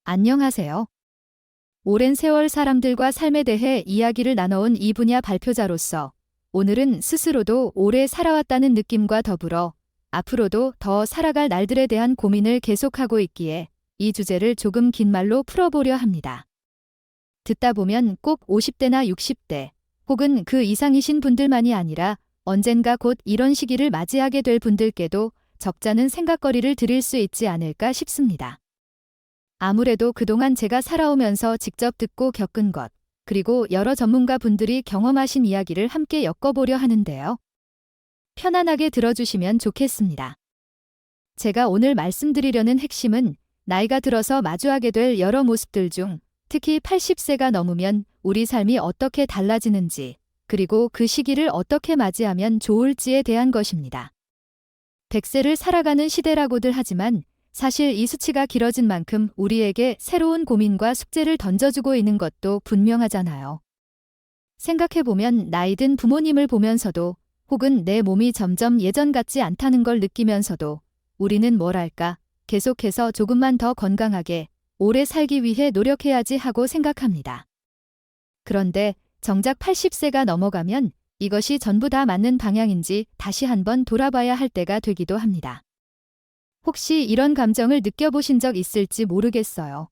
안녕하세요. 오랜 세월 사람들과 삶에 대해 이야기를 나눠온 이 분야 발표자로서 오늘은 스스로도 오래 살아왔다는 느낌과 더불어 앞으로도 더 살아갈 날들에 대한 고민을 계속하고 있기에 이 주제를 조금 긴 말로 풀어보려 합니다. 듣다 보면 꼭 50대나 60대 혹은 그 이상이신 분들만이 아니라 언젠가 곧 이런 시기를 맞이하게 될 분들께도 적잖은 생각거리를 드릴 수 있지 않을까 싶습니다. 아무래도 그동안 제가 살아오면서 직접 듣고 겪은 것, 그리고 여러 전문가 분들이 경험하신 이야기를 함께 엮어보려 하는데요. 편안하게 들어주시면 좋겠습니다. 제가 오늘 말씀드리려는 핵심은 나이가 들어서 마주하게 될 여러 모습들 중 특히 80세가 넘으면 우리 삶이 어떻게 달라지는지, 그리고 그 시기를 어떻게 맞이하면 좋을지에 대한 것입니다. 100세를 살아가는 시대라고들 하지만 사실 이 수치가 길어진 만큼 우리에게 새로운 고민과 숙제를 던져주고 있는 것도 분명하잖아요. 생각해보면 나이 든 부모님을 보면서도 혹은 내 몸이 점점 예전 같지 않다는 걸 느끼면서도 우리는 뭐랄까 계속해서 조금만 더 건강하게 오래 살기 위해 노력해야지 하고 생각합니다. 그런데 정작 80세가 넘어가면 이것이 전부 다 맞는 방향인지 다시 한번 돌아봐야 할 때가 되기도 합니다. 혹시 이런 감정을 느껴보신 적 있을지 모르겠어요.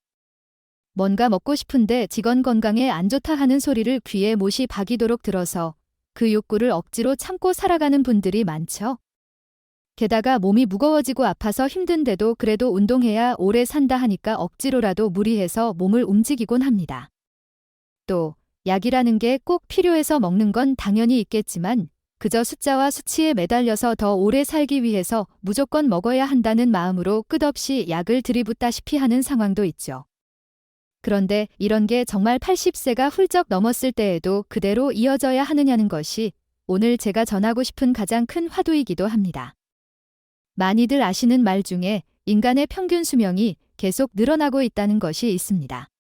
뭔가 먹고 싶은데 직원 건강에 안 좋다 하는 소리를 귀에 못이 박이도록 들어서 그 욕구를 억지로 참고 살아가는 분들이 많죠. 게다가 몸이 무거워지고 아파서 힘든데도 그래도 운동해야 오래 산다 하니까 억지로라도 무리해서 몸을 움직이곤 합니다. 또 약이라는 게 꼭 필요해서 먹는 건 당연히 있겠지만 그저 숫자와 수치에 매달려서 더 오래 살기 위해서 무조건 먹어야 한다는 마음으로 끝없이 약을 들이붓다시피 하는 상황도 있죠. 그런데 이런 게 정말 80세가 훌쩍 넘었을 때에도 그대로 이어져야 하느냐는 것이 오늘 제가 전하고 싶은 가장 큰 화두이기도 합니다. 많이들 아시는 말 중에 인간의 평균 수명이 계속 늘어나고 있다는 것이 있습니다.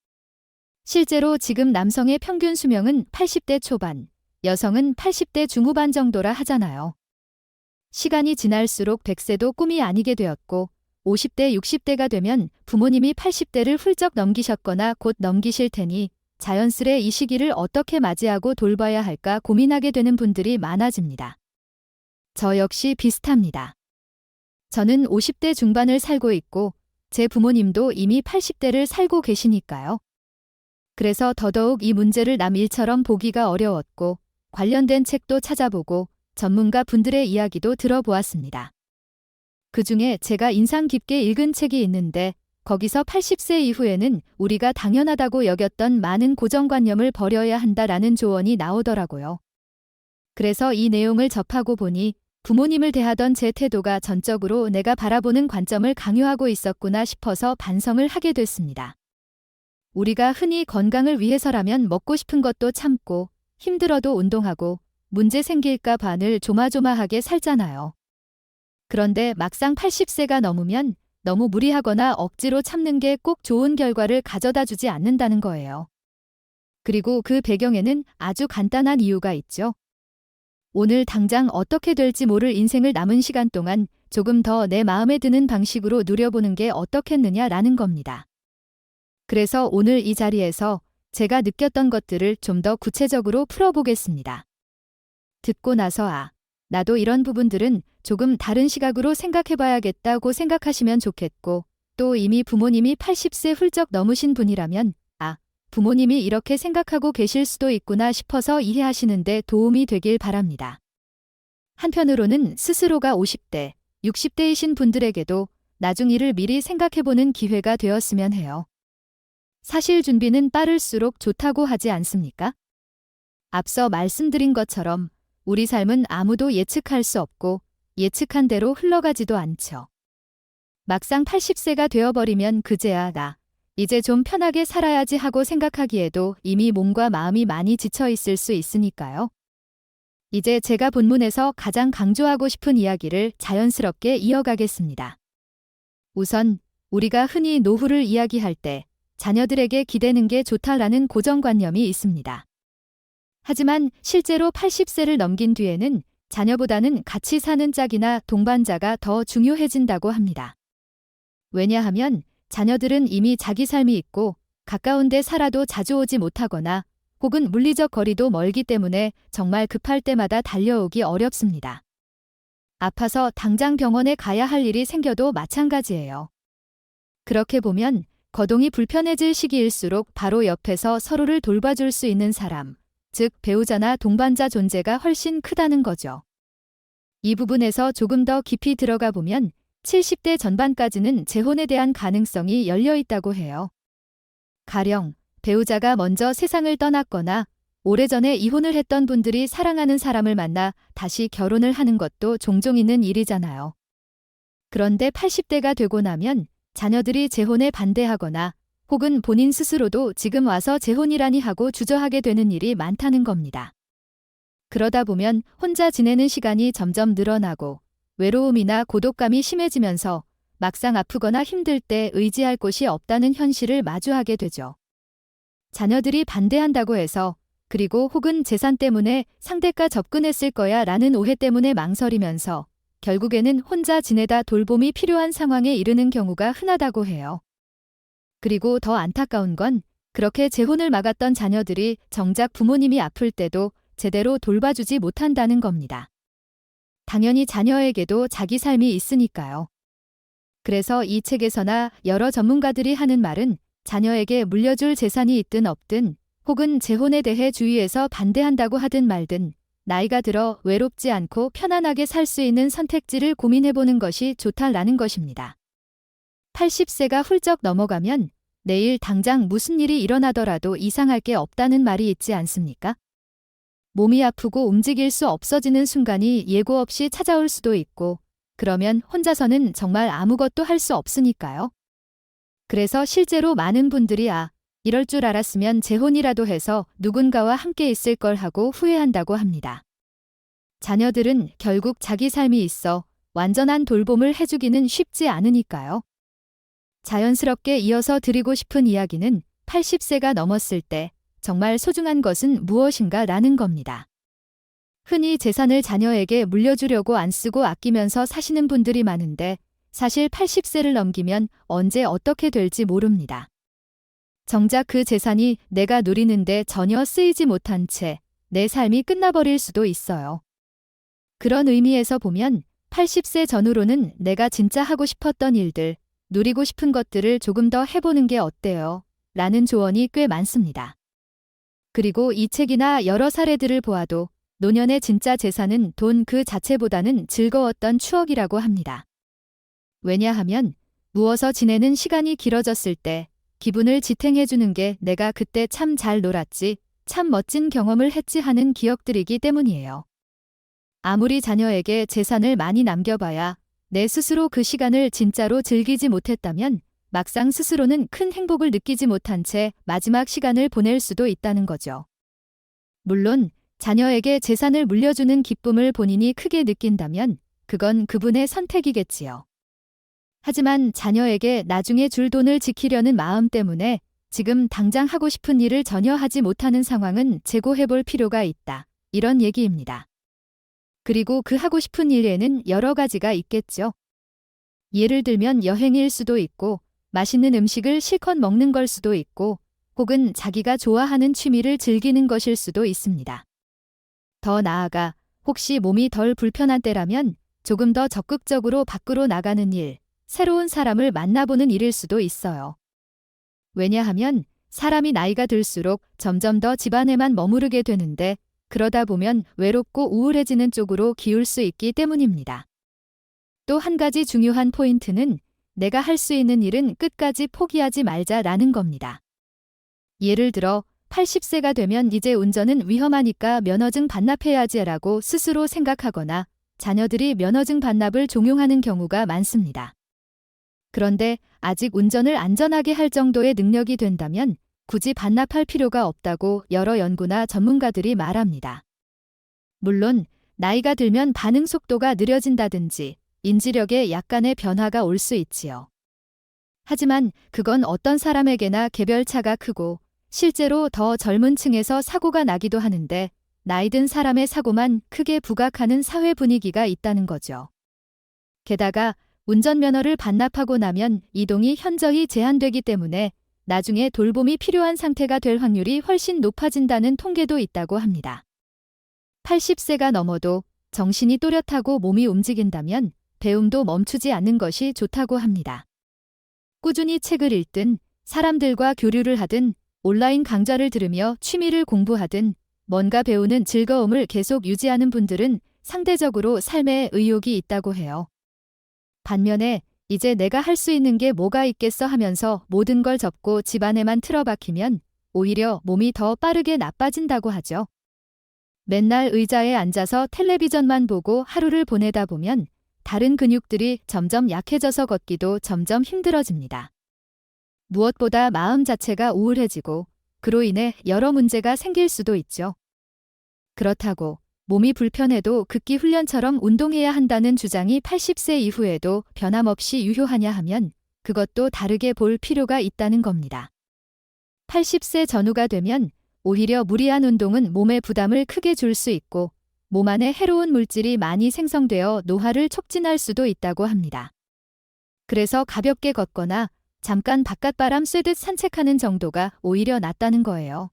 실제로 지금 남성의 평균 수명은 80대 초반, 여성은 80대 중후반 정도라 하잖아요. 시간이 지날수록 100세도 꿈이 아니게 되었고 50대, 60대가 되면 부모님이 80대를 훌쩍 넘기셨거나 곧 넘기실 테니 자연스레 이 시기를 어떻게 맞이하고 돌봐야 할까 고민하게 되는 분들이 많아집니다. 저 역시 비슷합니다. 저는 50대 중반을 살고 있고 제 부모님도 이미 80대를 살고 계시니까요. 그래서 더더욱 이 문제를 남 일처럼 보기가 어려웠고 관련된 책도 찾아보고 전문가 분들의 이야기도 들어보았습니다. 그중에 제가 인상 깊게 읽은 책이 있는데 거기서 80세 이후에는 우리가 당연하다고 여겼던 많은 고정관념을 버려야 한다라는 조언이 나오더라고요. 그래서 이 내용을 접하고 보니 부모님을 대하던 제 태도가 전적으로 내가 바라보는 관점을 강요하고 있었구나 싶어서 반성을 하게 됐습니다. 우리가 흔히 건강을 위해서라면 먹고 싶은 것도 참고 힘들어도 운동하고 문제 생길까 봐늘 조마조마하게 살잖아요. 그런데 막상 80세가 넘으면 너무 무리하거나 억지로 참는 게 꼭 좋은 결과를 가져다 주지 않는다는 거예요. 그리고 그 배경에는 아주 간단한 이유가 있죠. 오늘 당장 어떻게 될지 모를 인생을 남은 시간 동안 조금 더 내 마음에 드는 방식으로 누려보는 게 어떻겠느냐라는 겁니다. 그래서 오늘 이 자리에서 제가 느꼈던 것들을 좀 더 구체적으로 풀어보겠습니다. 듣고 나서 나도 이런 부분들은 조금 다른 시각으로 생각해봐야겠다고 생각하시면 좋겠고 또 이미 부모님이 80세 훌쩍 넘으신 분이라면 부모님이 이렇게 생각하고 계실 수도 있구나 싶어서 이해하시는데 도움이 되길 바랍니다. 한편으로는 스스로가 50대, 60대이신 분들에게도 나중 일을 미리 생각해보는 기회가 되었으면 해요. 사실 준비는 빠를수록 좋다고 하지 않습니까? 앞서 말씀드린 것처럼 우리 삶은 아무도 예측할 수 없고 예측한 대로 흘러가지도 않죠. 막상 80세가 되어버리면 그제야 이제 좀 편하게 살아야지 하고 생각하기에도 이미 몸과 마음이 많이 지쳐 있을 수 있으니까요. 이제 제가 본문에서 가장 강조하고 싶은 이야기를 자연스럽게 이어가겠습니다. 우선 우리가 흔히 노후를 이야기할 때 자녀들에게 기대는 게 좋다라는 고정관념이 있습니다. 하지만 실제로 80세를 넘긴 뒤에는 자녀보다는 같이 사는 짝이나 동반자가 더 중요해진다고 합니다. 왜냐하면 자녀들은 이미 자기 삶이 있고 가까운 데 살아도 자주 오지 못하거나 혹은 물리적 거리도 멀기 때문에 정말 급할 때마다 달려오기 어렵습니다. 아파서 당장 병원에 가야 할 일이 생겨도 마찬가지예요. 그렇게 보면 거동이 불편해질 시기일수록 바로 옆에서 서로를 돌봐줄 수 있는 사람, 즉 배우자나 동반자 존재가 훨씬 크다는 거죠. 이 부분에서 조금 더 깊이 들어가 보면 70대 전반까지는 재혼에 대한 가능성이 열려 있다고 해요. 가령 배우자가 먼저 세상을 떠났거나 오래전에 이혼을 했던 분들이 사랑하는 사람을 만나 다시 결혼을 하는 것도 종종 있는 일이잖아요. 그런데 80대가 되고 나면 자녀들이 재혼에 반대하거나 혹은 본인 스스로도 지금 와서 재혼이라니 하고 주저하게 되는 일이 많다는 겁니다. 그러다 보면 혼자 지내는 시간이 점점 늘어나고 외로움이나 고독감이 심해지면서 막상 아프거나 힘들 때 의지할 곳이 없다는 현실을 마주하게 되죠. 자녀들이 반대한다고 해서 그리고 혹은 재산 때문에 상대가 접근했을 거야 라는 오해 때문에 망설이면서 결국에는 혼자 지내다 돌봄이 필요한 상황에 이르는 경우가 흔하다고 해요. 그리고 더 안타까운 건 그렇게 재혼을 막았던 자녀들이 정작 부모님이 아플 때도 제대로 돌봐주지 못한다는 겁니다. 당연히 자녀에게도 자기 삶이 있으니까요. 그래서 이 책에서나 여러 전문가들이 하는 말은 자녀에게 물려줄 재산이 있든 없든 혹은 재혼에 대해 주위에서 반대한다고 하든 말든 나이가 들어 외롭지 않고 편안하게 살 수 있는 선택지를 고민해보는 것이 좋다라는 것입니다. 80세가 훌쩍 넘어가면 내일 당장 무슨 일이 일어나더라도 이상할 게 없다는 말이 있지 않습니까? 몸이 아프고 움직일 수 없어지는 순간이 예고 없이 찾아올 수도 있고 그러면 혼자서는 정말 아무것도 할 수 없으니까요. 그래서 실제로 많은 분들이 이럴 줄 알았으면 재혼이라도 해서 누군가와 함께 있을 걸 하고 후회한다고 합니다. 자녀들은 결국 자기 삶이 있어 완전한 돌봄을 해주기는 쉽지 않으니까요. 자연스럽게 이어서 드리고 싶은 이야기는 80세가 넘었을 때 정말 소중한 것은 무엇인가 라는 겁니다. 흔히 재산을 자녀에게 물려주려고 안 쓰고 아끼면서 사시는 분들이 많은데 사실 80세를 넘기면 언제 어떻게 될지 모릅니다. 정작 그 재산이 내가 누리는데 전혀 쓰이지 못한 채 내 삶이 끝나버릴 수도 있어요. 그런 의미에서 보면 80세 전후로는 내가 진짜 하고 싶었던 일들, 누리고 싶은 것들을 조금 더 해보는 게 어때요? 라는 조언이 꽤 많습니다. 그리고 이 책이나 여러 사례들을 보아도 노년의 진짜 재산은 돈 그 자체보다는 즐거웠던 추억이라고 합니다. 왜냐하면 누워서 지내는 시간이 길어졌을 때 기분을 지탱해주는 게 내가 그때 참 잘 놀았지, 참 멋진 경험을 했지 하는 기억들이기 때문이에요. 아무리 자녀에게 재산을 많이 남겨봐야 내 스스로 그 시간을 진짜로 즐기지 못했다면 막상 스스로는 큰 행복을 느끼지 못한 채 마지막 시간을 보낼 수도 있다는 거죠. 물론 자녀에게 재산을 물려주는 기쁨을 본인이 크게 느낀다면 그건 그분의 선택이겠지요. 하지만 자녀에게 나중에 줄 돈을 지키려는 마음 때문에 지금 당장 하고 싶은 일을 전혀 하지 못하는 상황은 재고해볼 필요가 있다. 이런 얘기입니다. 그리고 그 하고 싶은 일에는 여러 가지가 있겠죠. 예를 들면 여행일 수도 있고 맛있는 음식을 실컷 먹는 걸 수도 있고 혹은 자기가 좋아하는 취미를 즐기는 것일 수도 있습니다. 더 나아가 혹시 몸이 덜 불편한 때라면 조금 더 적극적으로 밖으로 나가는 일, 새로운 사람을 만나보는 일일 수도 있어요. 왜냐하면 사람이 나이가 들수록 점점 더 집안에만 머무르게 되는데 그러다 보면 외롭고 우울해지는 쪽으로 기울 수 있기 때문입니다. 또 한 가지 중요한 포인트는 내가 할 수 있는 일은 끝까지 포기하지 말자라는 겁니다. 예를 들어 80세가 되면 이제 운전은 위험하니까 면허증 반납해야지라고 스스로 생각하거나 자녀들이 면허증 반납을 종용하는 경우가 많습니다. 그런데 아직 운전을 안전하게 할 정도의 능력이 된다면 굳이 반납할 필요가 없다고 여러 연구나 전문가들이 말합니다. 물론 나이가 들면 반응 속도가 느려진다든지 인지력에 약간의 변화가 올 수 있지요. 하지만 그건 어떤 사람에게나 개별차가 크고 실제로 더 젊은 층에서 사고가 나기도 하는데 나이 든 사람의 사고만 크게 부각하는 사회 분위기가 있다는 거죠. 게다가 운전면허를 반납하고 나면 이동이 현저히 제한되기 때문에 나중에 돌봄이 필요한 상태가 될 확률이 훨씬 높아진다는 통계도 있다고 합니다. 80세가 넘어도 정신이 또렷하고 몸이 움직인다면 배움도 멈추지 않는 것이 좋다고 합니다. 꾸준히 책을 읽든 사람들과 교류를 하든 온라인 강좌를 들으며 취미를 공부하든 뭔가 배우는 즐거움을 계속 유지하는 분들은 상대적으로 삶에 의욕이 있다고 해요. 반면에 이제 내가 할 수 있는 게 뭐가 있겠어 하면서 모든 걸 접고 집안에만 틀어박히면 오히려 몸이 더 빠르게 나빠진다고 하죠. 맨날 의자에 앉아서 텔레비전만 보고 하루를 보내다 보면 다른 근육들이 점점 약해져서 걷기도 점점 힘들어집니다. 무엇보다 마음 자체가 우울해지고 그로 인해 여러 문제가 생길 수도 있죠. 그렇다고 몸이 불편해도 극기 훈련처럼 운동해야 한다는 주장이 80세 이후에도 변함없이 유효하냐 하면 그것도 다르게 볼 필요가 있다는 겁니다. 80세 전후가 되면 오히려 무리한 운동은 몸에 부담을 크게 줄 수 있고 몸 안에 해로운 물질이 많이 생성되어 노화를 촉진할 수도 있다고 합니다. 그래서 가볍게 걷거나 잠깐 바깥바람 쐬듯 산책하는 정도가 오히려 낫다는 거예요.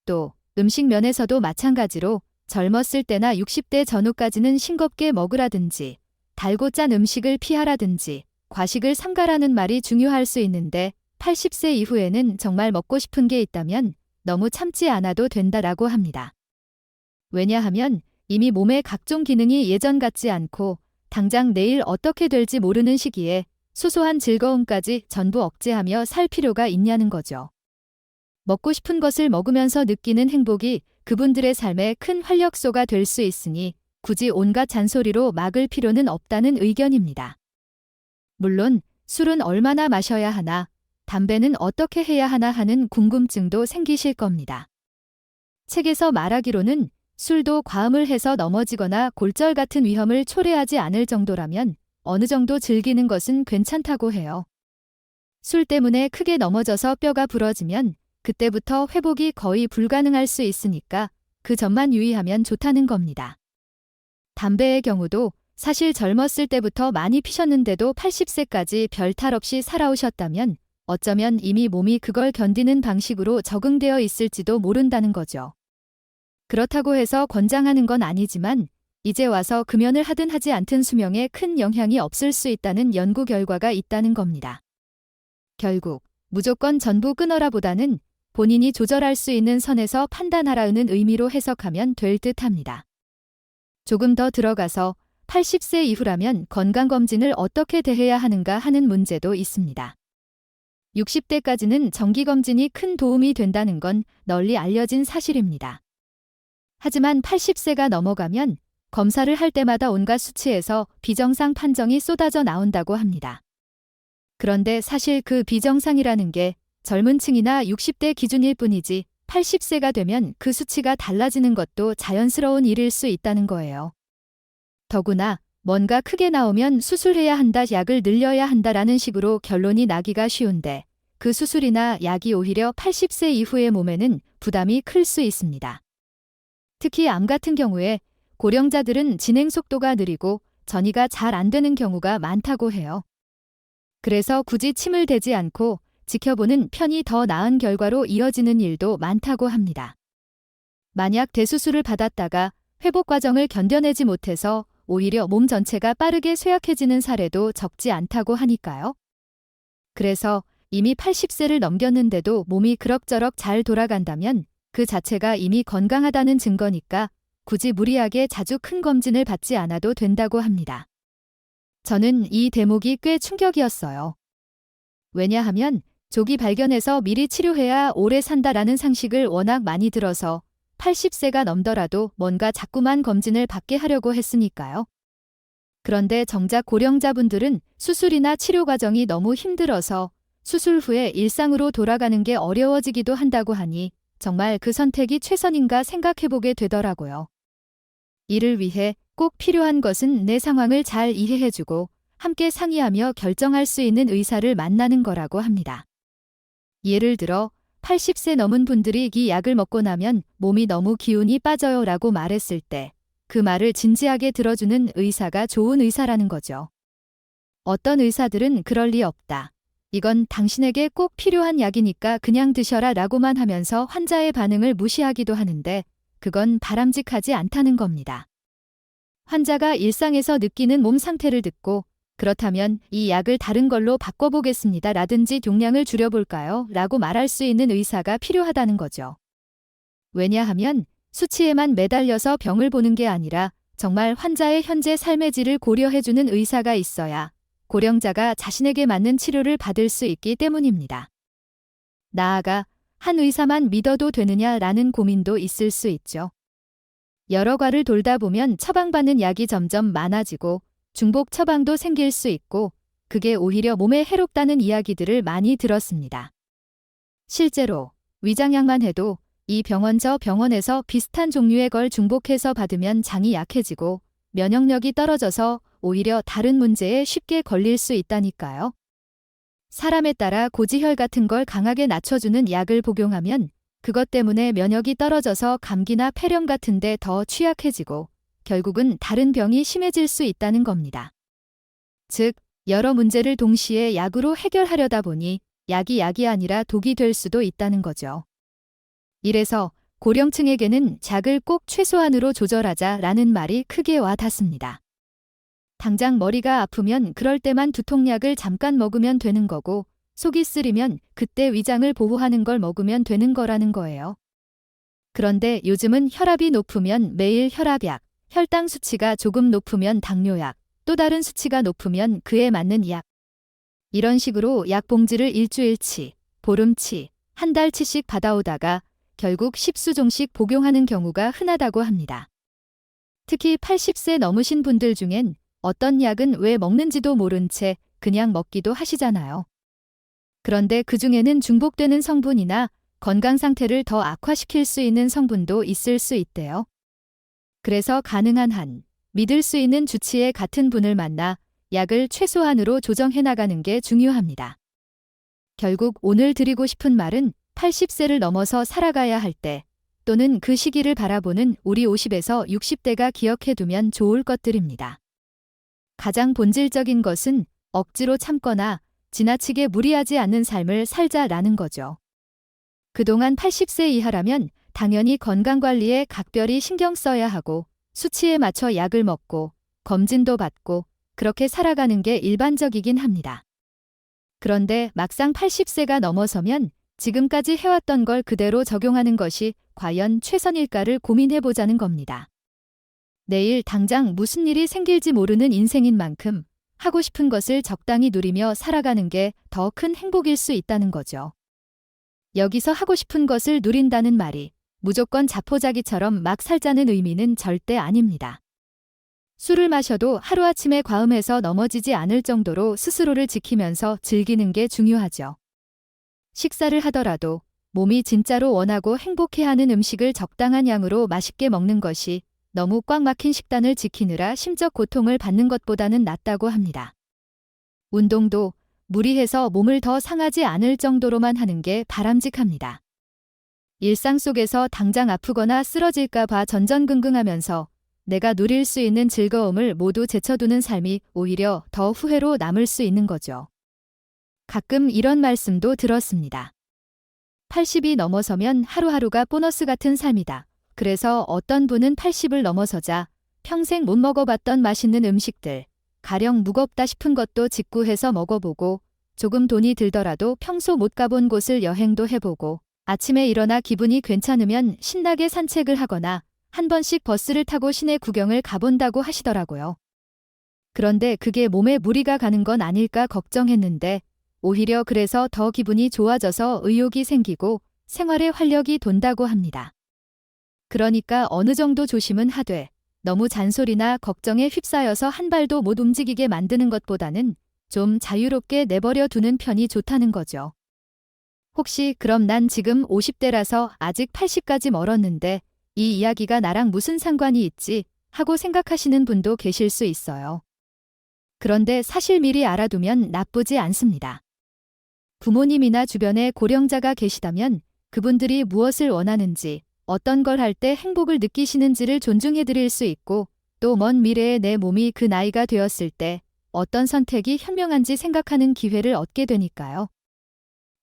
또 음식 면에서도 마찬가지로 젊었을 때나 60대 전후까지는 싱겁게 먹으라든지 달고 짠 음식을 피하라든지 과식을 삼가라는 말이 중요할 수 있는데 80세 이후에는 정말 먹고 싶은 게 있다면 너무 참지 않아도 된다라고 합니다. 왜냐하면 이미 몸의 각종 기능이 예전 같지 않고 당장 내일 어떻게 될지 모르는 시기에 소소한 즐거움까지 전부 억제하며 살 필요가 있냐는 거죠. 먹고 싶은 것을 먹으면서 느끼는 행복이 그분들의 삶에 큰 활력소가 될 수 있으니 굳이 온갖 잔소리로 막을 필요는 없다는 의견입니다. 물론 술은 얼마나 마셔야 하나, 담배는 어떻게 해야 하나 하는 궁금증도 생기실 겁니다. 책에서 말하기로는 술도 과음을 해서 넘어지거나 골절 같은 위험을 초래하지 않을 정도라면 어느 정도 즐기는 것은 괜찮다고 해요. 술 때문에 크게 넘어져서 뼈가 부러지면 그때부터 회복이 거의 불가능할 수 있으니까 그 점만 유의하면 좋다는 겁니다. 담배의 경우도 사실 젊었을 때부터 많이 피셨는데도 80세까지 별 탈 없이 살아오셨다면 어쩌면 이미 몸이 그걸 견디는 방식으로 적응되어 있을지도 모른다는 거죠. 그렇다고 해서 권장하는 건 아니지만 이제 와서 금연을 하든 하지 않든 수명에 큰 영향이 없을 수 있다는 연구 결과가 있다는 겁니다. 결국 무조건 전부 끊어라 보다는 본인이 조절할 수 있는 선에서 판단하라는 의미로 해석하면 될 듯합니다. 조금 더 들어가서 80세 이후라면 건강검진을 어떻게 대해야 하는가 하는 문제도 있습니다. 60대까지는 정기검진이 큰 도움이 된다는 건 널리 알려진 사실입니다. 하지만 80세가 넘어가면 검사를 할 때마다 온갖 수치에서 비정상 판정이 쏟아져 나온다고 합니다. 그런데 사실 그 비정상이라는 게 젊은 층이나 60대 기준일 뿐이지 80세가 되면 그 수치가 달라지는 것도 자연스러운 일일 수 있다는 거예요. 더구나 뭔가 크게 나오면 수술해야 한다, 약을 늘려야 한다라는 식으로 결론이 나기가 쉬운데 그 수술이나 약이 오히려 80세 이후의 몸에는 부담이 클 수 있습니다. 특히 암 같은 경우에 고령자들은 진행 속도가 느리고 전이가 잘 안 되는 경우가 많다고 해요. 그래서 굳이 침을 대지 않고 지켜보는 편이 더 나은 결과로 이어지는 일도 많다고 합니다. 만약 대수술을 받았다가 회복 과정을 견뎌내지 못해서 오히려 몸 전체가 빠르게 쇠약해지는 사례도 적지 않다고 하니까요. 그래서 이미 80세를 넘겼는데도 몸이 그럭저럭 잘 돌아간다면 그 자체가 이미 건강하다는 증거니까 굳이 무리하게 자주 큰 검진을 받지 않아도 된다고 합니다. 저는 이 대목이 꽤 충격이었어요. 왜냐하면 조기 발견해서 미리 치료해야 오래 산다라는 상식을 워낙 많이 들어서 80세가 넘더라도 뭔가 자꾸만 검진을 받게 하려고 했으니까요. 그런데 정작 고령자분들은 수술이나 치료 과정이 너무 힘들어서 수술 후에 일상으로 돌아가는 게 어려워지기도 한다고 하니 정말 그 선택이 최선인가 생각해보게 되더라고요. 이를 위해 꼭 필요한 것은 내 상황을 잘 이해해주고 함께 상의하며 결정할 수 있는 의사를 만나는 거라고 합니다. 예를 들어 80세 넘은 분들이 이 약을 먹고 나면 몸이 너무 기운이 빠져요 라고 말했을 때 그 말을 진지하게 들어주는 의사가 좋은 의사라는 거죠. 어떤 의사들은 그럴 리 없다. 이건 당신에게 꼭 필요한 약이니까 그냥 드셔라 라고만 하면서 환자의 반응을 무시하기도 하는데 그건 바람직하지 않다는 겁니다. 환자가 일상에서 느끼는 몸 상태를 듣고 그렇다면 이 약을 다른 걸로 바꿔보겠습니다 라든지 용량을 줄여볼까요? 라고 말할 수 있는 의사가 필요하다는 거죠. 왜냐하면 수치에만 매달려서 병을 보는 게 아니라 정말 환자의 현재 삶의 질을 고려해주는 의사가 있어야 고령자가 자신에게 맞는 치료를 받을 수 있기 때문입니다. 나아가 한 의사만 믿어도 되느냐라는 고민도 있을 수 있죠. 여러 과를 돌다 보면 처방받는 약이 점점 많아지고 중복 처방도 생길 수 있고 그게 오히려 몸에 해롭다는 이야기들을 많이 들었습니다. 실제로 위장약만 해도 이 병원 저 병원에서 비슷한 종류의 걸 중복해서 받으면 장이 약해지고 면역력이 떨어져서 오히려 다른 문제에 쉽게 걸릴 수 있다니까요. 사람에 따라 고지혈 같은 걸 강하게 낮춰주는 약을 복용하면 그것 때문에 면역이 떨어져서 감기나 폐렴 같은 데 더 취약해지고 결국은 다른 병이 심해질 수 있다는 겁니다. 즉, 여러 문제를 동시에 약으로 해결하려다 보니 약이 아니라 독이 될 수도 있다는 거죠. 이래서 고령층에게는 약을 꼭 최소한으로 조절하자라는 말이 크게 와 닿습니다. 당장 머리가 아프면 그럴 때만 두통약을 잠깐 먹으면 되는 거고 속이 쓰리면 그때 위장을 보호하는 걸 먹으면 되는 거라는 거예요. 그런데 요즘은 혈압이 높으면 매일 혈압약, 혈당 수치가 조금 높으면 당뇨약, 또 다른 수치가 높으면 그에 맞는 약. 이런 식으로 약 봉지를 일주일치, 보름치, 한 달치씩 받아오다가 결국 10수종씩 복용하는 경우가 흔하다고 합니다. 특히 80세 넘으신 분들 중엔 어떤 약은 왜 먹는지도 모른 채 그냥 먹기도 하시잖아요. 그런데 그중에는 중복되는 성분이나 건강 상태를 더 악화시킬 수 있는 성분도 있을 수 있대요. 그래서 가능한 한 믿을 수 있는 주치의 같은 분을 만나 약을 최소한으로 조정해 나가는 게 중요합니다. 결국 오늘 드리고 싶은 말은 80세를 넘어서 살아가야 할 때 또는 그 시기를 바라보는 우리 50에서 60대가 기억해 두면 좋을 것들입니다. 가장 본질적인 것은 억지로 참거나 지나치게 무리하지 않는 삶을 살자라는 거죠. 그동안 80세 이하라면 당연히 건강관리에 각별히 신경 써야 하고 수치에 맞춰 약을 먹고 검진도 받고 그렇게 살아가는 게 일반적이긴 합니다. 그런데 막상 80세가 넘어서면 지금까지 해왔던 걸 그대로 적용하는 것이 과연 최선일까를 고민해보자는 겁니다. 내일 당장 무슨 일이 생길지 모르는 인생인 만큼 하고 싶은 것을 적당히 누리며 살아가는 게 더 큰 행복일 수 있다는 거죠. 여기서 하고 싶은 것을 누린다는 말이 무조건 자포자기처럼 막 살자는 의미는 절대 아닙니다. 술을 마셔도 하루아침에 과음해서 넘어지지 않을 정도로 스스로를 지키면서 즐기는 게 중요하죠. 식사를 하더라도 몸이 진짜로 원하고 행복해하는 음식을 적당한 양으로 맛있게 먹는 것이 너무 꽉 막힌 식단을 지키느라 심적 고통을 받는 것보다는 낫다고 합니다. 운동도 무리해서 몸을 더 상하지 않을 정도로만 하는 게 바람직합니다. 일상 속에서 당장 아프거나 쓰러질까 봐 전전긍긍하면서 내가 누릴 수 있는 즐거움을 모두 제쳐두는 삶이 오히려 더 후회로 남을 수 있는 거죠. 가끔 이런 말씀도 들었습니다. 80이 넘어서면 하루하루가 보너스 같은 삶이다. 그래서 어떤 분은 80을 넘어서자 평생 못 먹어봤던 맛있는 음식들, 가령 무겁다 싶은 것도 직구해서 먹어보고 조금 돈이 들더라도 평소 못 가본 곳을 여행도 해보고 아침에 일어나 기분이 괜찮으면 신나게 산책을 하거나 한 번씩 버스를 타고 시내 구경을 가본다고 하시더라고요. 그런데 그게 몸에 무리가 가는 건 아닐까 걱정했는데 오히려 그래서 더 기분이 좋아져서 의욕이 생기고 생활에 활력이 돈다고 합니다. 그러니까 어느 정도 조심은 하되 너무 잔소리나 걱정에 휩싸여서 한 발도 못 움직이게 만드는 것보다는 좀 자유롭게 내버려 두는 편이 좋다는 거죠. 혹시 그럼 난 지금 50대라서 아직 80까지 멀었는데 이 이야기가 나랑 무슨 상관이 있지 하고 생각하시는 분도 계실 수 있어요. 그런데 사실 미리 알아두면 나쁘지 않습니다. 부모님이나 주변에 고령자가 계시다면 그분들이 무엇을 원하는지 어떤 걸 할 때 행복을 느끼시는지를 존중해드릴 수 있고 또 먼 미래에 내 몸이 그 나이가 되었을 때 어떤 선택이 현명한지 생각하는 기회를 얻게 되니까요.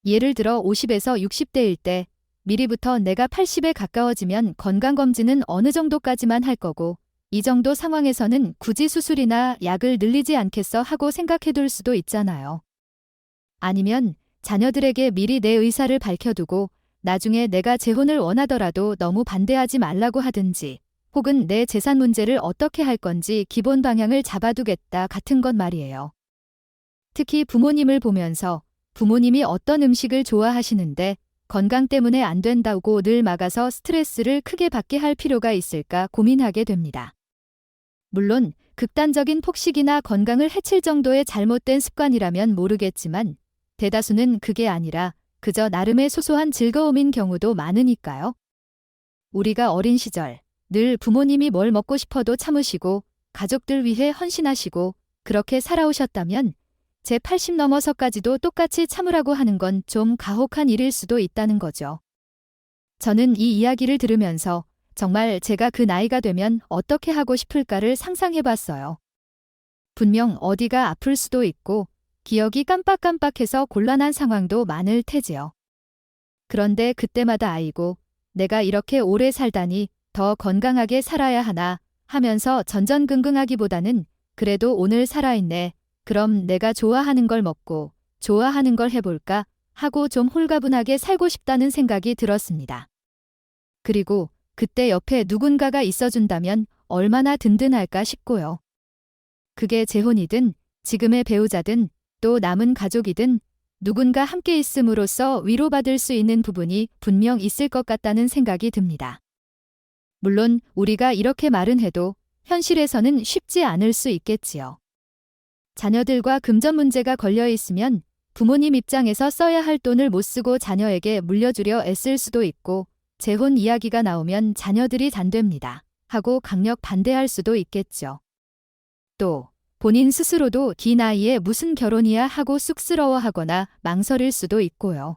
예를 들어 50에서 60대일 때 미리부터 내가 80에 가까워지면 건강검진은 어느 정도까지만 할 거고 이 정도 상황에서는 굳이 수술이나 약을 늘리지 않겠어 하고 생각해둘 수도 있잖아요. 아니면 자녀들에게 미리 내 의사를 밝혀두고 나중에 내가 재혼을 원하더라도 너무 반대하지 말라고 하든지 혹은 내 재산 문제를 어떻게 할 건지 기본 방향을 잡아두겠다 같은 것 말이에요. 특히 부모님을 보면서 부모님이 어떤 음식을 좋아하시는데 건강 때문에 안 된다고 늘 막아서 스트레스를 크게 받게 할 필요가 있을까 고민하게 됩니다. 물론 극단적인 폭식이나 건강을 해칠 정도의 잘못된 습관이라면 모르겠지만 대다수는 그게 아니라 그저 나름의 소소한 즐거움인 경우도 많으니까요. 우리가 어린 시절 늘 부모님이 뭘 먹고 싶어도 참으시고 가족들 위해 헌신하시고 그렇게 살아오셨다면 제 80 넘어서까지도 똑같이 참으라고 하는 건 좀 가혹한 일일 수도 있다는 거죠. 저는 이 이야기를 들으면서 정말 제가 그 나이가 되면 어떻게 하고 싶을까를 상상해봤어요. 분명 어디가 아플 수도 있고 기억이 깜빡깜빡해서 곤란한 상황도 많을 테지요. 그런데 그때마다 아이고, 내가 이렇게 오래 살다니 더 건강하게 살아야 하나 하면서 전전긍긍하기보다는 그래도 오늘 살아있네. 그럼 내가 좋아하는 걸 먹고 좋아하는 걸 해볼까 하고 좀 홀가분하게 살고 싶다는 생각이 들었습니다. 그리고 그때 옆에 누군가가 있어준다면 얼마나 든든할까 싶고요. 그게 재혼이든 지금의 배우자든 또 남은 가족이든 누군가 함께 있음으로써 위로받을 수 있는 부분이 분명 있을 것 같다는 생각이 듭니다. 물론 우리가 이렇게 말은 해도 현실에서는 쉽지 않을 수 있겠지요. 자녀들과 금전 문제가 걸려 있으면 부모님 입장에서 써야 할 돈을 못 쓰고 자녀에게 물려주려 애쓸 수도 있고 재혼 이야기가 나오면 자녀들이 단됩니다 하고 강력 반대할 수도 있겠죠. 또 본인 스스로도 이 나이에 무슨 결혼이야 하고 쑥스러워하거나 망설일 수도 있고요.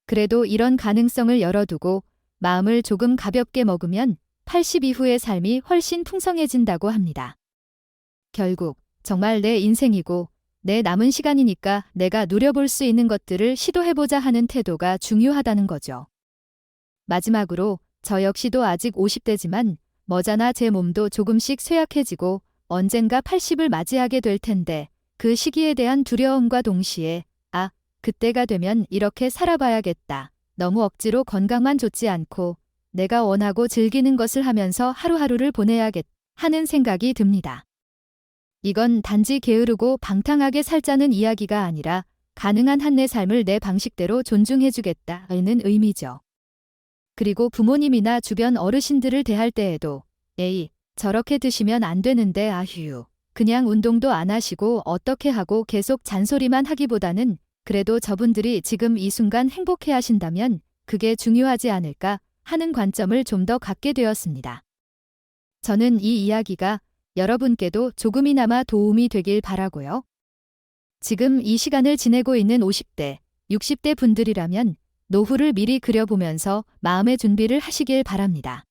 그래도 이런 가능성을 열어두고 마음을 조금 가볍게 먹으면 80 이후의 삶이 훨씬 풍성해진다고 합니다. 결국 정말 내 인생이고 내 남은 시간이니까 내가 누려볼 수 있는 것들을 시도해보자 하는 태도가 중요하다는 거죠. 마지막으로 저 역시도 아직 50대지만 머지않아 제 몸도 조금씩 쇠약해지고 언젠가 80을 맞이하게 될 텐데 그 시기에 대한 두려움과 동시에 그때가 되면 이렇게 살아봐야겠다. 너무 억지로 건강만 좋지 않고 내가 원하고 즐기는 것을 하면서 하루하루를 보내야겠다 하는 생각이 듭니다. 이건 단지 게으르고 방탕하게 살자는 이야기가 아니라 가능한 한 내 삶을 내 방식대로 존중해주겠다는 의미죠. 그리고 부모님이나 주변 어르신들을 대할 때에도 에이, 저렇게 드시면 안 되는데 아휴. 그냥 운동도 안 하시고 어떻게 하고 계속 잔소리만 하기보다는 그래도 저분들이 지금 이 순간 행복해 하신다면 그게 중요하지 않을까 하는 관점을 좀 더 갖게 되었습니다. 저는 이 이야기가 여러분께도 조금이나마 도움이 되길 바라고요. 지금 이 시간을 지내고 있는 50대, 60대 분들이라면 노후를 미리 그려보면서 마음의 준비를 하시길 바랍니다.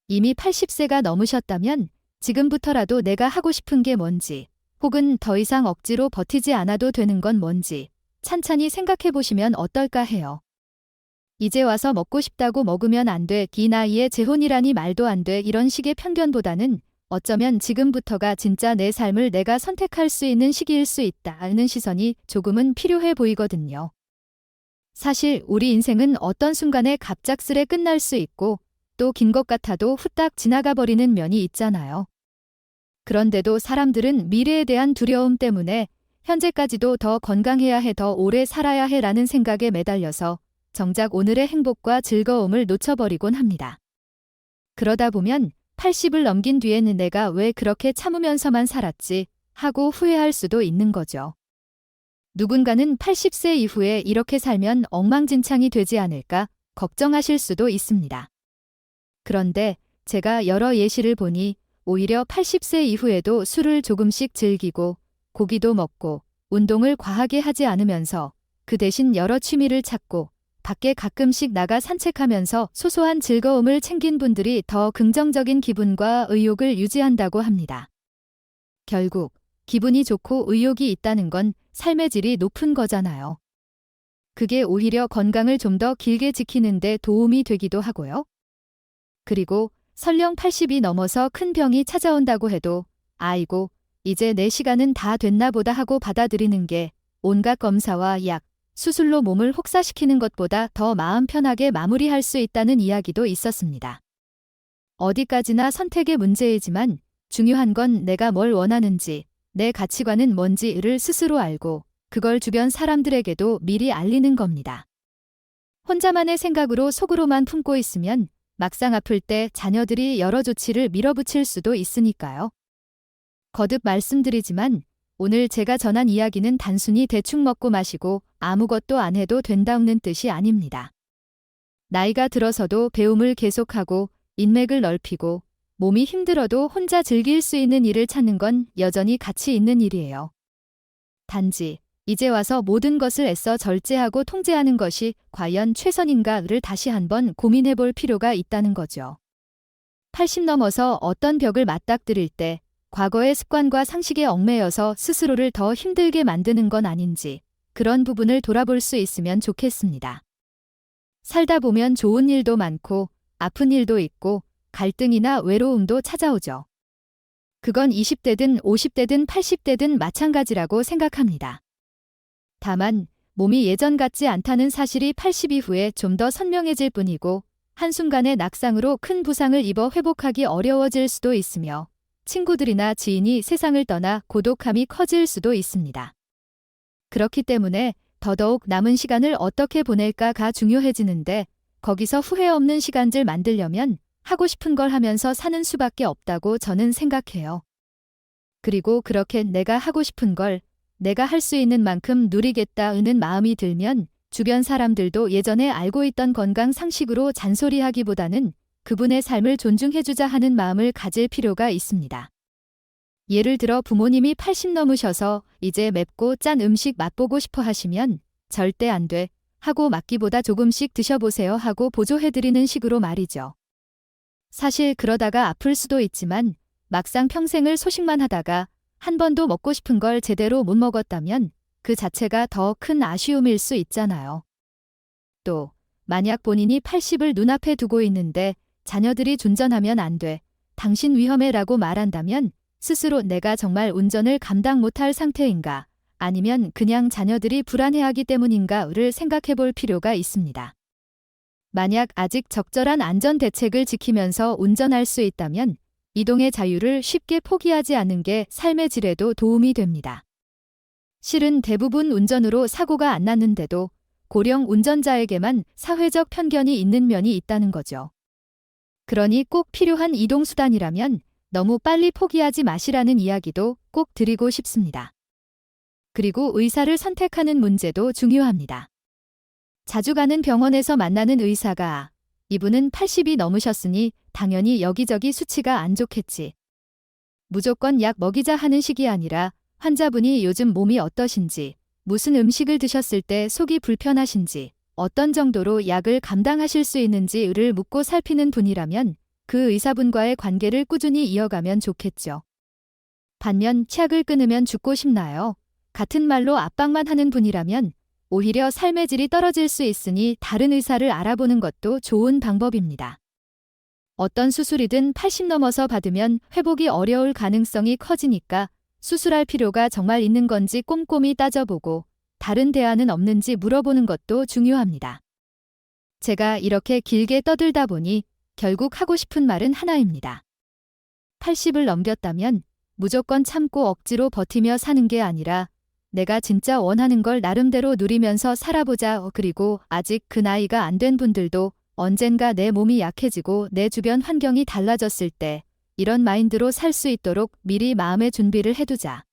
이미 80세가 넘으셨다면 지금부터라도 내가 하고 싶은 게 뭔지 혹은 더 이상 억지로 버티지 않아도 되는 건 뭔지 찬찬히 생각해 보시면 어떨까 해요. 이제 와서 먹고 싶다고 먹으면 안 돼, 이 나이에 재혼이라니 말도 안 돼 이런 식의 편견보다는 어쩌면 지금부터가 진짜 내 삶을 내가 선택할 수 있는 시기일 수 있다는 시선이 조금은 필요해 보이거든요. 사실 우리 인생은 어떤 순간에 갑작스레 끝날 수 있고 또 긴 것 같아도 후딱 지나가 버리는 면이 있잖아요. 그런데도 사람들은 미래에 대한 두려움 때문에 현재까지도 더 건강해야 해, 더 오래 살아야 해라는 생각에 매달려서 정작 오늘의 행복과 즐거움을 놓쳐버리곤 합니다. 그러다 보면 80을 넘긴 뒤에는 내가 왜 그렇게 참으면서만 살았지 하고 후회할 수도 있는 거죠. 누군가는 80세 이후에 이렇게 살면 엉망진창이 되지 않을까 걱정하실 수도 있습니다. 그런데 제가 여러 예시를 보니 오히려 80세 이후에도 술을 조금씩 즐기고 고기도 먹고 운동을 과하게 하지 않으면서 그 대신 여러 취미를 찾고 밖에 가끔씩 나가 산책하면서 소소한 즐거움을 챙긴 분들이 더 긍정적인 기분과 의욕을 유지한다고 합니다. 결국 기분이 좋고 의욕이 있다는 건 삶의 질이 높은 거잖아요. 그게 오히려 건강을 좀 더 길게 지키는 데 도움이 되기도 하고요. 그리고 설령 80이 넘어서 큰 병이 찾아온다고 해도 아이고, 이제 내 시간은 다 됐나 보다 하고 받아들이는 게 온갖 검사와 약, 수술로 몸을 혹사시키는 것보다 더 마음 편하게 마무리할 수 있다는 이야기도 있었습니다. 어디까지나 선택의 문제이지만 중요한 건 내가 뭘 원하는지, 내 가치관은 뭔지를 스스로 알고 그걸 주변 사람들에게도 미리 알리는 겁니다. 혼자만의 생각으로 속으로만 품고 있으면 막상 아플 때 자녀들이 여러 조치를 밀어붙일 수도 있으니까요. 거듭 말씀드리지만 오늘 제가 전한 이야기는 단순히 대충 먹고 마시고 아무것도 안 해도 된다는 뜻이 아닙니다. 나이가 들어서도 배움을 계속하고 인맥을 넓히고 몸이 힘들어도 혼자 즐길 수 있는 일을 찾는 건 여전히 가치 있는 일이에요. 단지 이제 와서 모든 것을 애써 절제하고 통제하는 것이 과연 최선인가를 다시 한번 고민해 볼 필요가 있다는 거죠. 80 넘어서 어떤 벽을 맞닥뜨릴 때 과거의 습관과 상식에 얽매여서 스스로를 더 힘들게 만드는 건 아닌지 그런 부분을 돌아볼 수 있으면 좋겠습니다. 살다 보면 좋은 일도 많고 아픈 일도 있고 갈등이나 외로움도 찾아오죠. 그건 20대든 50대든 80대든 마찬가지라고 생각합니다. 다만 몸이 예전 같지 않다는 사실이 80 이후에 좀 더 선명해질 뿐이고 한순간의 낙상으로 큰 부상을 입어 회복하기 어려워질 수도 있으며 친구들이나 지인이 세상을 떠나 고독함이 커질 수도 있습니다. 그렇기 때문에 더더욱 남은 시간을 어떻게 보낼까가 중요해지는데 거기서 후회 없는 시간들 만들려면 하고 싶은 걸 하면서 사는 수밖에 없다고 저는 생각해요. 그리고 그렇게 내가 하고 싶은 걸 내가 할 수 있는 만큼 누리겠다는 마음이 들면 주변 사람들도 예전에 알고 있던 건강 상식으로 잔소리하기보다는 그분의 삶을 존중해주자 하는 마음을 가질 필요가 있습니다. 예를 들어 부모님이 80 넘으셔서 이제 맵고 짠 음식 맛보고 싶어 하시면 절대 안 돼 하고 막기보다 조금씩 드셔보세요 하고 보조해드리는 식으로 말이죠. 사실 그러다가 아플 수도 있지만 막상 평생을 소식만 하다가 한 번도 먹고 싶은 걸 제대로 못 먹었다면 그 자체가 더 큰 아쉬움일 수 있잖아요. 또 만약 본인이 80을 눈앞에 두고 있는데 자녀들이 운전하면 안 돼, 당신 위험해라고 말한다면 스스로 내가 정말 운전을 감당 못할 상태인가 아니면 그냥 자녀들이 불안해하기 때문인가를 생각해 볼 필요가 있습니다. 만약 아직 적절한 안전 대책을 지키면서 운전할 수 있다면 이동의 자유를 쉽게 포기하지 않는 게 삶의 질에도 도움이 됩니다. 실은 대부분 운전으로 사고가 안 났는데도 고령 운전자에게만 사회적 편견이 있는 면이 있다는 거죠. 그러니 꼭 필요한 이동수단이라면 너무 빨리 포기하지 마시라는 이야기도 꼭 드리고 싶습니다. 그리고 의사를 선택하는 문제도 중요합니다. 자주 가는 병원에서 만나는 의사가 이분은 80이 넘으셨으니 당연히 여기저기 수치가 안 좋겠지. 무조건 약 먹이자 하는 식이 아니라 환자분이 요즘 몸이 어떠신지, 무슨 음식을 드셨을 때 속이 불편하신지, 어떤 정도로 약을 감당하실 수 있는지를 묻고 살피는 분이라면 그 의사분과의 관계를 꾸준히 이어가면 좋겠죠. 반면 약을 끊으면 죽고 싶나요? 같은 말로 압박만 하는 분이라면 오히려 삶의 질이 떨어질 수 있으니 다른 의사를 알아보는 것도 좋은 방법입니다. 어떤 수술이든 80 넘어서 받으면 회복이 어려울 가능성이 커지니까 수술할 필요가 정말 있는 건지 꼼꼼히 따져보고 다른 대안은 없는지 물어보는 것도 중요합니다. 제가 이렇게 길게 떠들다 보니 결국 하고 싶은 말은 하나입니다. 80을 넘겼다면 무조건 참고 억지로 버티며 사는 게 아니라 내가 진짜 원하는 걸 나름대로 누리면서 살아보자. 그리고 아직 그 나이가 안 된 분들도 언젠가 내 몸이 약해지고 내 주변 환경이 달라졌을 때 이런 마인드로 살 수 있도록 미리 마음의 준비를 해두자.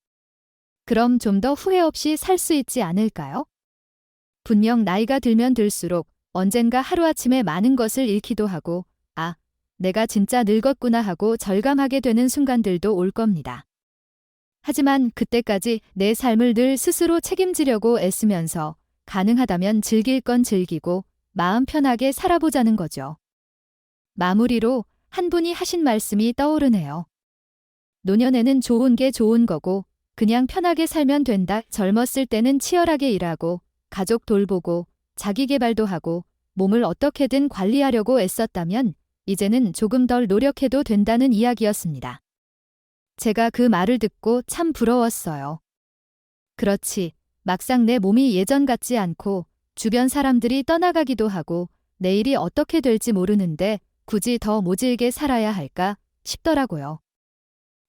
그럼 좀 더 후회 없이 살 수 있지 않을까요? 분명 나이가 들면 들수록 언젠가 하루아침에 많은 것을 잃기도 하고 내가 진짜 늙었구나 하고 절감하게 되는 순간들도 올 겁니다. 하지만 그때까지 내 삶을 늘 스스로 책임지려고 애쓰면서 가능하다면 즐길 건 즐기고 마음 편하게 살아보자는 거죠. 마무리로 한 분이 하신 말씀이 떠오르네요. 노년에는 좋은 게 좋은 거고 그냥 편하게 살면 된다. 젊었을 때는 치열하게 일하고 가족 돌보고 자기 개발도 하고 몸을 어떻게든 관리하려고 애썼다면 이제는 조금 덜 노력해도 된다는 이야기였습니다. 제가 그 말을 듣고 참 부러웠어요. 그렇지. 막상 내 몸이 예전 같지 않고 주변 사람들이 떠나가기도 하고 내일이 어떻게 될지 모르는데 굳이 더 모질게 살아야 할까 싶더라고요.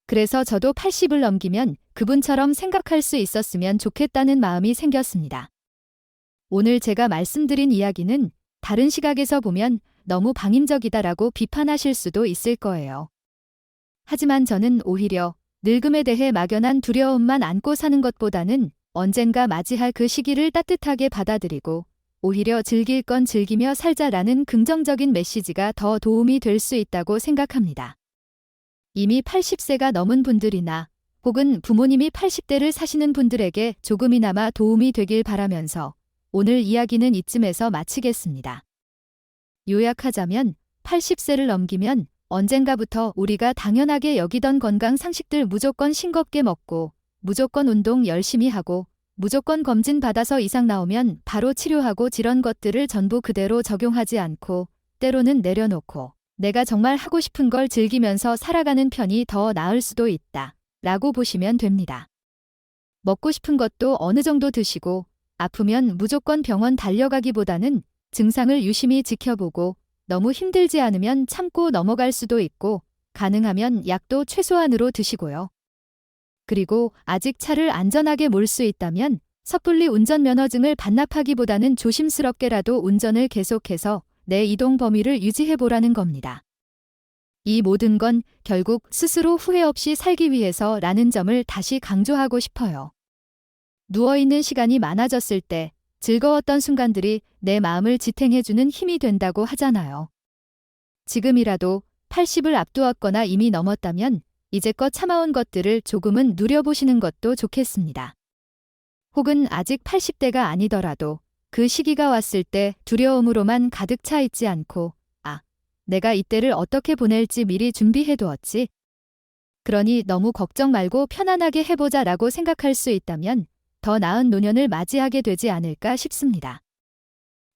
그래서 저도 80을 넘기면 그분처럼 생각할 수 있었으면 좋겠다는 마음이 생겼습니다. 오늘 제가 말씀드린 이야기는 다른 시각에서 보면 너무 방임적이다라고 비판하실 수도 있을 거예요. 하지만 저는 오히려 늙음에 대해 막연한 두려움만 안고 사는 것보다는 언젠가 맞이할 그 시기를 따뜻하게 받아들이고 오히려 즐길 건 즐기며 살자라는 긍정적인 메시지가 더 도움이 될 수 있다고 생각합니다. 이미 80세가 넘은 분들이나 혹은 부모님이 80대를 사시는 분들에게 조금이나마 도움이 되길 바라면서 오늘 이야기는 이쯤에서 마치겠습니다. 요약하자면 80세를 넘기면 언젠가부터 우리가 당연하게 여기던 건강 상식들 무조건 싱겁게 먹고 무조건 운동 열심히 하고 무조건 검진 받아서 이상 나오면 바로 치료하고 이런 것들을 전부 그대로 적용하지 않고 때로는 내려놓고 내가 정말 하고 싶은 걸 즐기면서 살아가는 편이 더 나을 수도 있다 라고 보시면 됩니다. 먹고 싶은 것도 어느 정도 드시고 아프면 무조건 병원 달려가기보다는 증상을 유심히 지켜보고 너무 힘들지 않으면 참고 넘어갈 수도 있고 가능하면 약도 최소한으로 드시고요. 그리고 아직 차를 안전하게 몰 수 있다면 섣불리 운전면허증을 반납하기보다는 조심스럽게라도 운전을 계속해서 내 이동 범위를 유지해보라는 겁니다. 이 모든 건 결국 스스로 후회 없이 살기 위해서라는 점을 다시 강조하고 싶어요. 누워있는 시간이 많아졌을 때 즐거웠던 순간들이 내 마음을 지탱해주는 힘이 된다고 하잖아요. 지금이라도 80을 앞두었거나 이미 넘었다면 이제껏 참아온 것들을 조금은 누려보시는 것도 좋겠습니다. 혹은 아직 80대가 아니더라도 그 시기가 왔을 때 두려움으로만 가득 차 있지 않고 내가 이때를 어떻게 보낼지 미리 준비해두었지. 그러니 너무 걱정 말고 편안하게 해보자라고 생각할 수 있다면 더 나은 노년을 맞이하게 되지 않을까 싶습니다.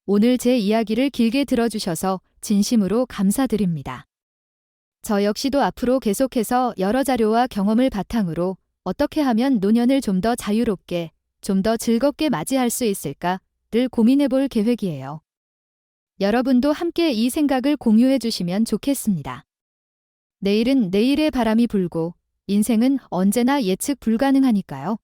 오늘 제 이야기를 길게 들어주셔서 진심으로 감사드립니다. 저 역시도 앞으로 계속해서 여러 자료와 경험을 바탕으로 어떻게 하면 노년을 좀 더 자유롭게, 좀 더 즐겁게 맞이할 수 있을까를 고민해볼 계획이에요. 여러분도 함께 이 생각을 공유해 주시면 좋겠습니다. 내일은 내일의 바람이 불고 인생은 언제나 예측 불가능하니까요.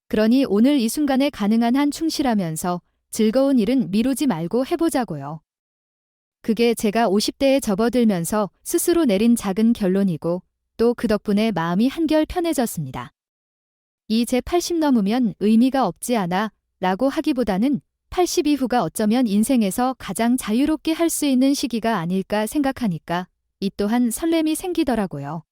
그러니 오늘 이 순간에 가능한 한 충실하면서 즐거운 일은 미루지 말고 해보자고요. 그게 제가 50대에 접어들면서 스스로 내린 작은 결론이고 또 그 덕분에 마음이 한결 편해졌습니다. 이제 80 넘으면 의미가 없지 않아 라고 하기보다는 80 이후가 어쩌면 인생에서 가장 자유롭게 할 수 있는 시기가 아닐까 생각하니까 이 또한 설렘이 생기더라고요.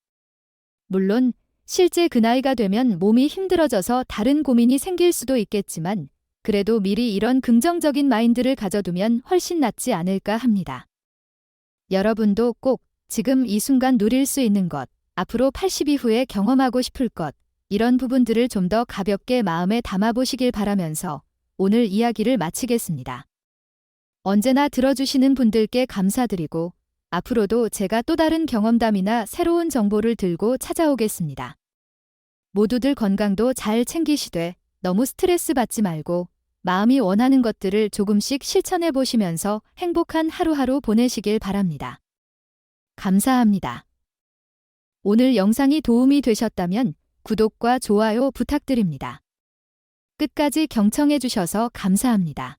물론 실제 그 나이가 되면 몸이 힘들어져서 다른 고민이 생길 수도 있겠지만 그래도 미리 이런 긍정적인 마인드를 가져두면 훨씬 낫지 않을까 합니다. 여러분도 꼭 지금 이 순간 누릴 수 있는 것, 앞으로 80 이후에 경험하고 싶을 것, 이런 부분들을 좀 더 가볍게 마음에 담아보시길 바라면서 오늘 이야기를 마치겠습니다. 언제나 들어주시는 분들께 감사드리고 앞으로도 제가 또 다른 경험담이나 새로운 정보를 들고 찾아오겠습니다. 모두들 건강도 잘 챙기시되 너무 스트레스 받지 말고 마음이 원하는 것들을 조금씩 실천해 보시면서 행복한 하루하루 보내시길 바랍니다. 감사합니다. 오늘 영상이 도움이 되셨다면 구독과 좋아요 부탁드립니다. 끝까지 경청해 주셔서 감사합니다.